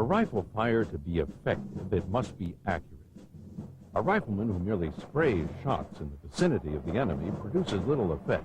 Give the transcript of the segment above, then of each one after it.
For rifle fire to be effective, it must be accurate. A rifleman who merely sprays shots in the vicinity of the enemy produces little effect.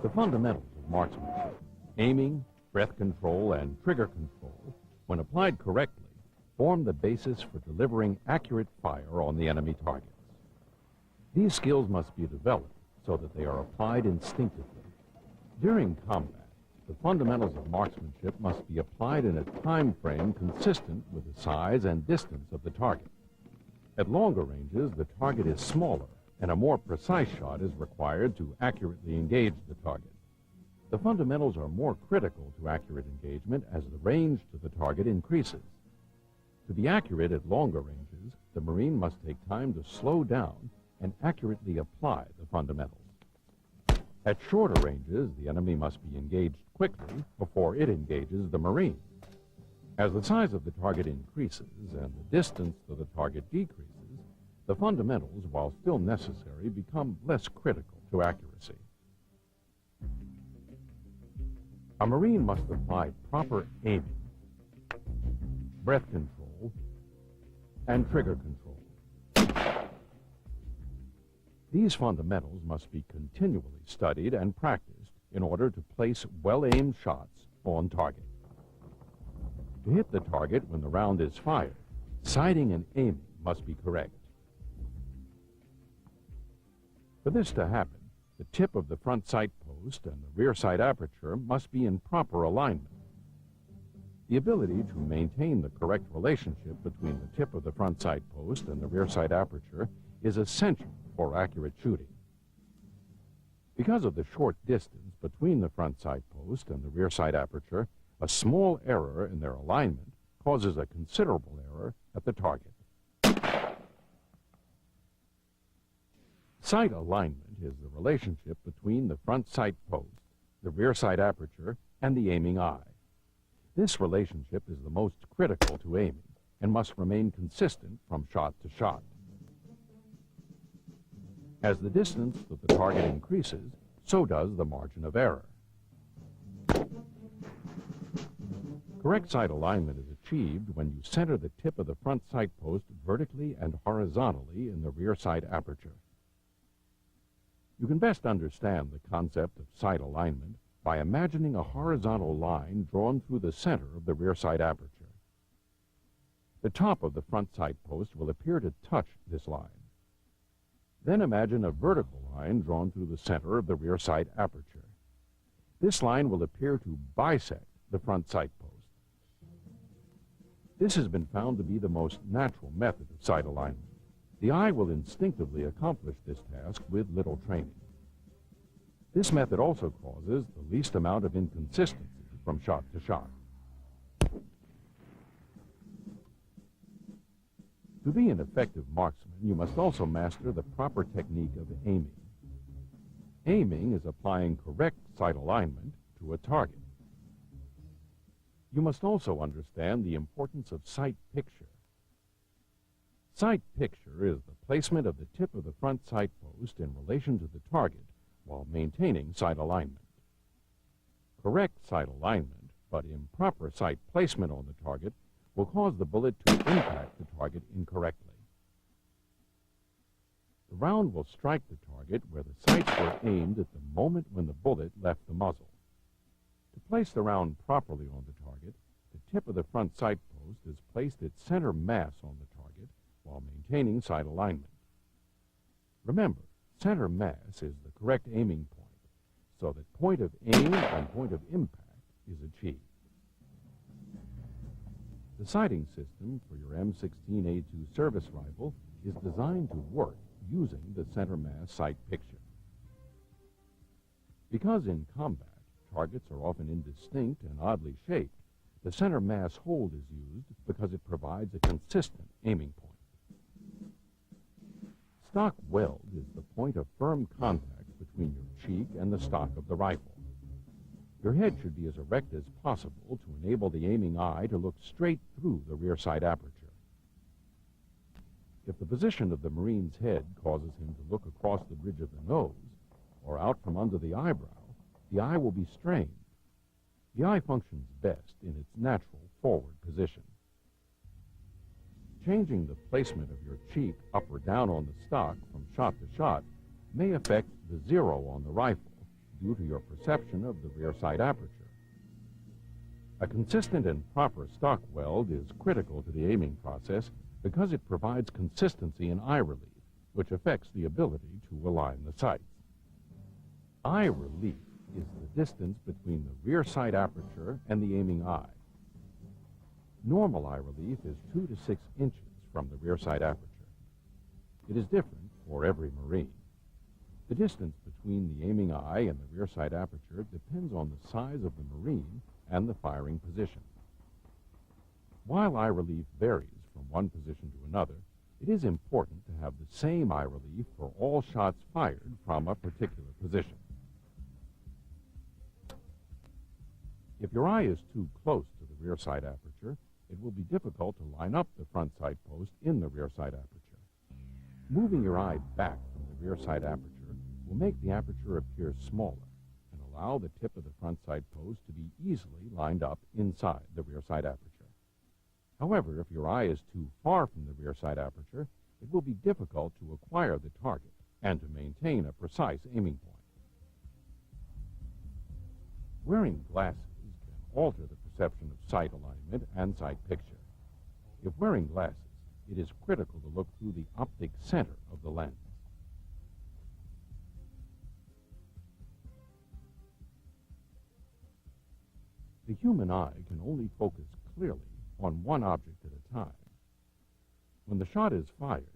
The fundamentals of marksmanship, aiming, breath control, and trigger control, when applied correctly, form the basis for delivering accurate fire on the enemy targets. These skills must be developed so that they are applied instinctively. During combat, the fundamentals of marksmanship must be applied in a time frame consistent with the size and distance of the target. At longer ranges, the target is smaller, and a more precise shot is required to accurately engage the target. The fundamentals are more critical to accurate engagement as the range to the target increases. To be accurate at longer ranges, the Marine must take time to slow down and accurately apply the fundamentals. At shorter ranges, the enemy must be engaged quickly before it engages the Marine. As the size of the target increases and the distance to the target decreases, the fundamentals, while still necessary, become less critical to accuracy. A Marine must apply proper aiming, breath control, and trigger control. These fundamentals must be continually studied and practiced in order to place well-aimed shots on target. To hit the target when the round is fired, sighting and aiming must be correct. For this to happen, the tip of the front sight post and the rear sight aperture must be in proper alignment. The ability to maintain the correct relationship between the tip of the front sight post and the rear sight aperture is essential for accurate shooting. Because of the short distance between the front sight post and the rear sight aperture, a small error in their alignment causes a considerable error at the target. Sight alignment is the relationship between the front sight post, the rear sight aperture, and the aiming eye. This relationship is the most critical to aiming and must remain consistent from shot to shot. As the distance to the target increases, so does the margin of error. Correct sight alignment is achieved when you center the tip of the front sight post vertically and horizontally in the rear sight aperture. You can best understand the concept of sight alignment by imagining a horizontal line drawn through the center of the rear sight aperture. The top of the front sight post will appear to touch this line. Then imagine a vertical line drawn through the center of the rear sight aperture. This line will appear to bisect the front sight post. This has been found to be the most natural method of sight alignment. The eye will instinctively accomplish this task with little training. This method also causes the least amount of inconsistency from shot to shot. To be an effective marksman, you must also master the proper technique of aiming. Aiming is applying correct sight alignment to a target. You must also understand the importance of sight picture. Sight picture is the placement of the tip of the front sight post in relation to the target while maintaining sight alignment. Correct sight alignment, but improper sight placement on the target will cause the bullet to impact the target incorrectly. The round will strike the target where the sights were aimed at the moment when the bullet left the muzzle. To place the round properly on the target, the tip of the front sight post is placed at center mass on the target while maintaining sight alignment. Remember, center mass is the correct aiming point, so that point of aim and point of impact is achieved. The sighting system for your M16A2 service rifle is designed to work using the center mass sight picture. Because in combat, targets are often indistinct and oddly shaped, the center mass hold is used because it provides a consistent aiming point. Stock weld is the point of firm contact between your cheek and the stock of the rifle. Your head should be as erect as possible to enable the aiming eye to look straight through the rear sight aperture. If the position of the Marine's head causes him to look across the bridge of the nose or out from under the eyebrow, the eye will be strained. The eye functions best in its natural forward position. Changing the placement of your cheek up or down on the stock from shot to shot may affect the zero on the rifle due to your perception of the rear sight aperture. A consistent and proper stock weld is critical to the aiming process because it provides consistency in eye relief, which affects the ability to align the sights. Eye relief is the distance between the rear sight aperture and the aiming eye. Normal eye relief is 2 to 6 inches from the rear sight aperture. It is different for every Marine. The distance between the aiming eye and the rear sight aperture depends on the size of the Marine and the firing position. While eye relief varies from one position to another, it is important to have the same eye relief for all shots fired from a particular position. If your eye is too close to the rear sight aperture, it will be difficult to line up the front sight post in the rear sight aperture. Moving your eye back from the rear sight aperture will make the aperture appear smaller and allow the tip of the front sight post to be easily lined up inside the rear sight aperture. However, if your eye is too far from the rear sight aperture, it will be difficult to acquire the target and to maintain a precise aiming point. Wearing glasses can alter the perception of sight alignment and sight picture. If wearing glasses, it is critical to look through the optic center of the lens. The human eye can only focus clearly on one object at a time. When the shot is fired,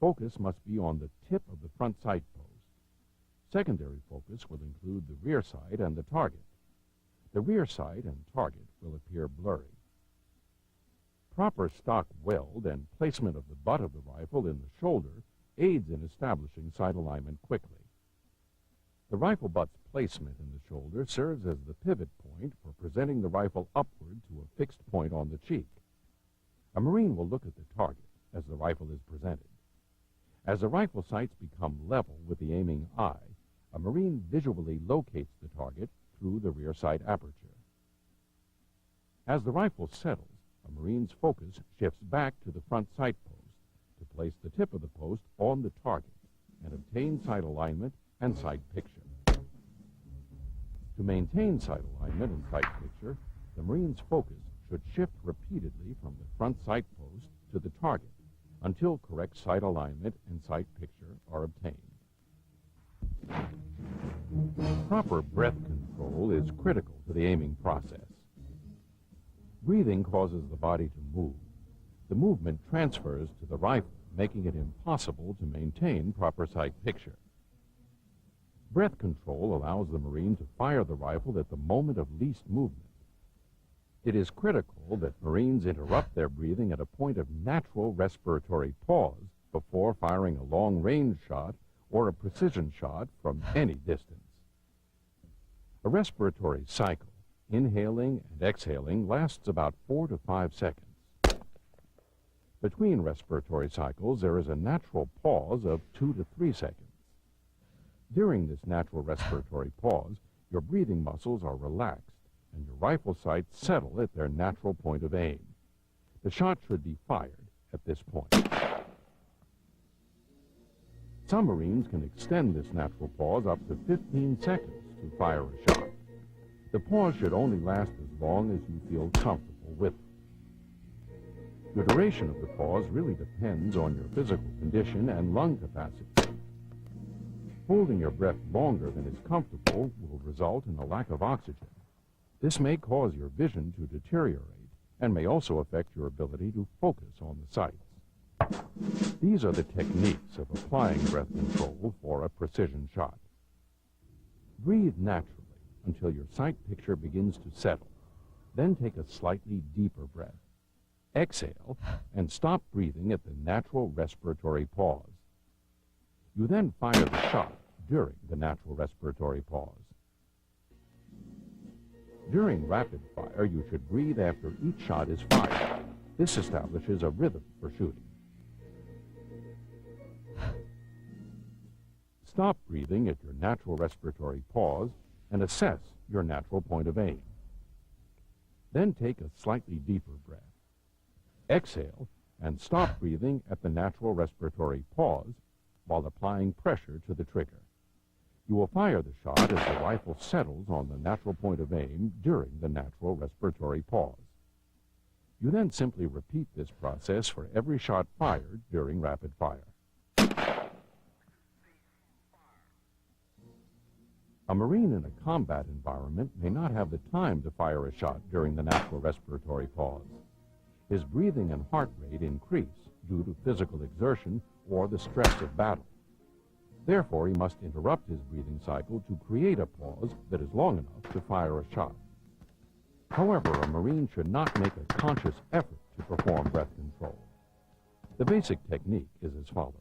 focus must be on the tip of the front sight post. Secondary focus will include the rear sight and the target. The rear sight and target will appear blurry. Proper stock weld and placement of the butt of the rifle in the shoulder aids in establishing sight alignment quickly. The rifle butt's placement in the shoulder serves as the pivot point for presenting the rifle upward to a fixed point on the cheek. A Marine will look at the target as the rifle is presented. As the rifle sights become level with the aiming eye, a Marine visually locates the target through the rear sight aperture. As the rifle settles, a Marine's focus shifts back to the front sight post to place the tip of the post on the target and obtain sight alignment and sight picture. To maintain sight alignment and sight picture, the Marine's focus should shift repeatedly from the front sight post to the target until correct sight alignment and sight picture are obtained. Proper breath control is critical to the aiming process. Breathing causes the body to move. The movement transfers to the rifle, making it impossible to maintain proper sight picture. Breath control allows the Marine to fire the rifle at the moment of least movement. It is critical that Marines interrupt their breathing at a point of natural respiratory pause before firing a long-range shot or a precision shot from any distance. A respiratory cycle, inhaling and exhaling, lasts about 4 to 5 seconds. Between respiratory cycles, there is a natural pause of 2 to 3 seconds. During this natural respiratory pause, your breathing muscles are relaxed and your rifle sights settle at their natural point of aim. The shot should be fired at this point. Some Marines can extend this natural pause up to 15 seconds to fire a shot. The pause should only last as long as you feel comfortable with it. The duration of the pause really depends on your physical condition and lung capacity. Holding your breath longer than is comfortable will result in a lack of oxygen. This may cause your vision to deteriorate and may also affect your ability to focus on the sights. These are the techniques of applying breath control for a precision shot. Breathe naturally until your sight picture begins to settle. Then take a slightly deeper breath. Exhale and stop breathing at the natural respiratory pause. You then fire the shot during the natural respiratory pause. During rapid fire, you should breathe after each shot is fired. This establishes a rhythm for shooting. Stop breathing at your natural respiratory pause and assess your natural point of aim. Then take a slightly deeper breath. Exhale and stop breathing at the natural respiratory pause while applying pressure to the trigger. You will fire the shot as the rifle settles on the natural point of aim during the natural respiratory pause. You then simply repeat this process for every shot fired during rapid fire. A Marine in a combat environment may not have the time to fire a shot during the natural respiratory pause. His breathing and heart rate increase due to physical exertion or the stress of battle. Therefore, he must interrupt his breathing cycle to create a pause that is long enough to fire a shot. However, a Marine should not make a conscious effort to perform breath control. The basic technique is as follows.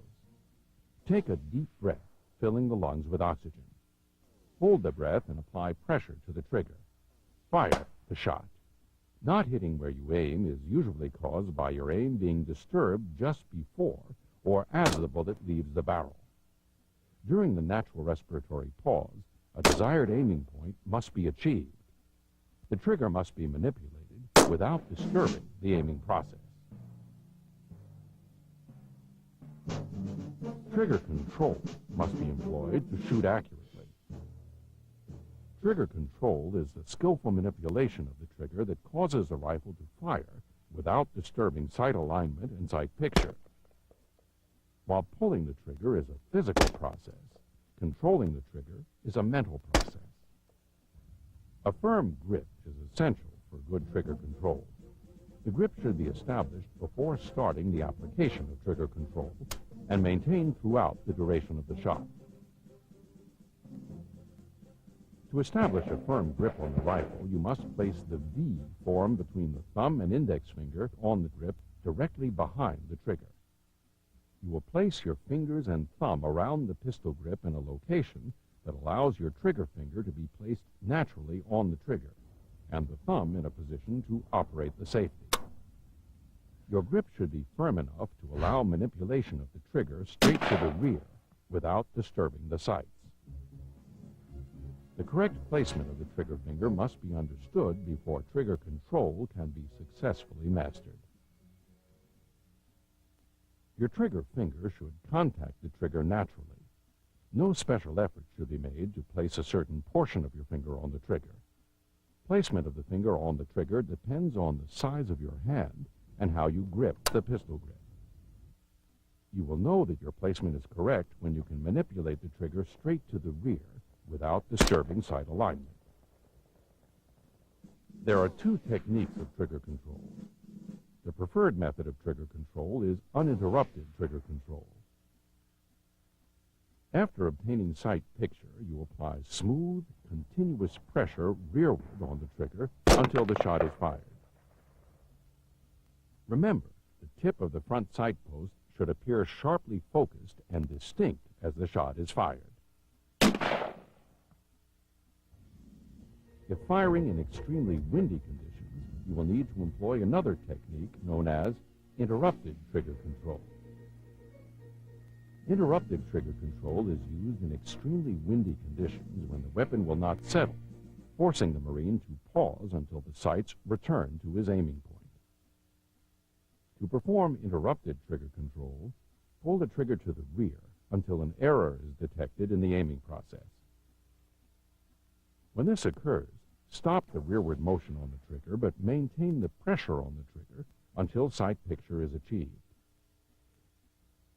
Take a deep breath, filling the lungs with oxygen. Hold the breath and apply pressure to the trigger. Fire the shot. Not hitting where you aim is usually caused by your aim being disturbed just before or as the bullet leaves the barrel. During the natural respiratory pause, a desired aiming point must be achieved. The trigger must be manipulated without disturbing the aiming process. Trigger control must be employed to shoot accurately. Trigger control is the skillful manipulation of the trigger that causes the rifle to fire without disturbing sight alignment and sight picture. While pulling the trigger is a physical process, controlling the trigger is a mental process. A firm grip is essential for good trigger control. The grip should be established before starting the application of trigger control and maintained throughout the duration of the shot. To establish a firm grip on the rifle, you must place the V formed between the thumb and index finger on the grip directly behind the trigger. You will place your fingers and thumb around the pistol grip in a location that allows your trigger finger to be placed naturally on the trigger, and the thumb in a position to operate the safety. Your grip should be firm enough to allow manipulation of the trigger straight to the rear without disturbing the sights. The correct placement of the trigger finger must be understood before trigger control can be successfully mastered. Your trigger finger should contact the trigger naturally. No special effort should be made to place a certain portion of your finger on the trigger. Placement of the finger on the trigger depends on the size of your hand and how you grip the pistol grip. You will know that your placement is correct when you can manipulate the trigger straight to the rear without disturbing sight alignment. There are two techniques of trigger control. The preferred method of trigger control is uninterrupted trigger control. After obtaining sight picture, you apply smooth, continuous pressure rearward on the trigger until the shot is fired. Remember, the tip of the front sight post should appear sharply focused and distinct as the shot is fired. If firing in extremely windy conditions, you will need to employ another technique known as interrupted trigger control. Interrupted trigger control is used in extremely windy conditions when the weapon will not settle, forcing the Marine to pause until the sights return to his aiming point. To perform interrupted trigger control, pull the trigger to the rear until an error is detected in the aiming process. When this occurs, stop the rearward motion on the trigger, but maintain the pressure on the trigger until sight picture is achieved.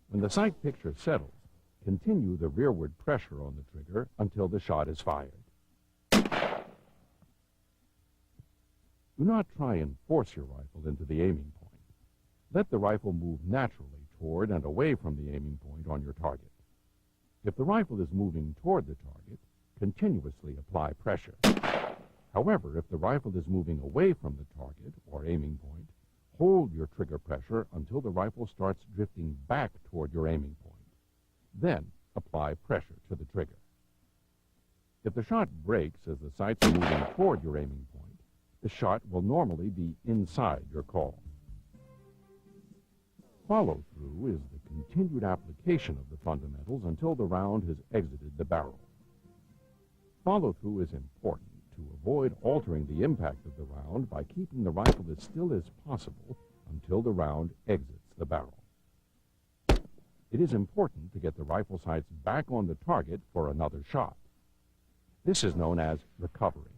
When the sight picture settles, continue the rearward pressure on the trigger until the shot is fired. Do not try and force your rifle into the aiming point. Let the rifle move naturally toward and away from the aiming point on your target. If the rifle is moving toward the target, continuously apply pressure. However, if the rifle is moving away from the target or aiming point, hold your trigger pressure until the rifle starts drifting back toward your aiming point. Then apply pressure to the trigger. If the shot breaks as the sights are moving toward your aiming point, the shot will normally be inside your call. Follow-through is the continued application of the fundamentals until the round has exited the barrel. Follow-through is important to avoid altering the impact of the round by keeping the rifle as still as possible until the round exits the barrel. It is important to get the rifle sights back on the target for another shot. This is known as recovery.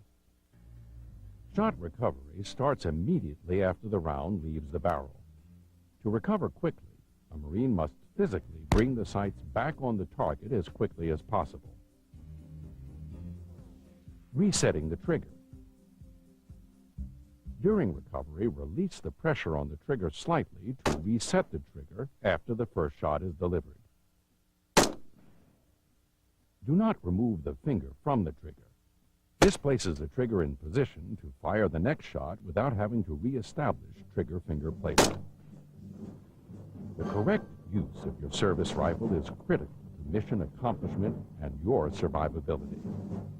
Shot recovery starts immediately after the round leaves the barrel. To recover quickly, a Marine must physically bring the sights back on the target as quickly as possible. Resetting the trigger. During recovery, release the pressure on the trigger slightly to reset the trigger after the first shot is delivered. Do not remove the finger from the trigger. This places the trigger in position to fire the next shot without having to re-establish trigger finger placement. The correct use of your service rifle is critical to mission accomplishment and your survivability.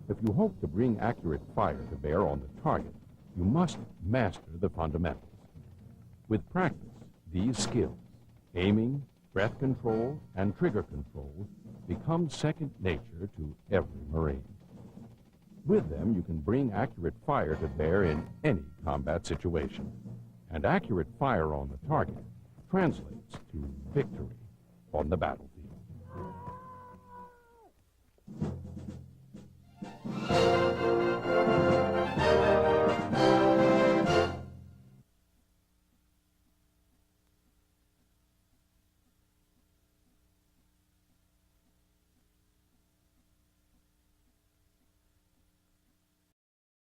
If you hope to bring accurate fire to bear on the target, you must master the fundamentals. With practice, these skills, aiming, breath control, and trigger control, become second nature to every Marine. With them, you can bring accurate fire to bear in any combat situation. And accurate fire on the target translates to victory on the battlefield.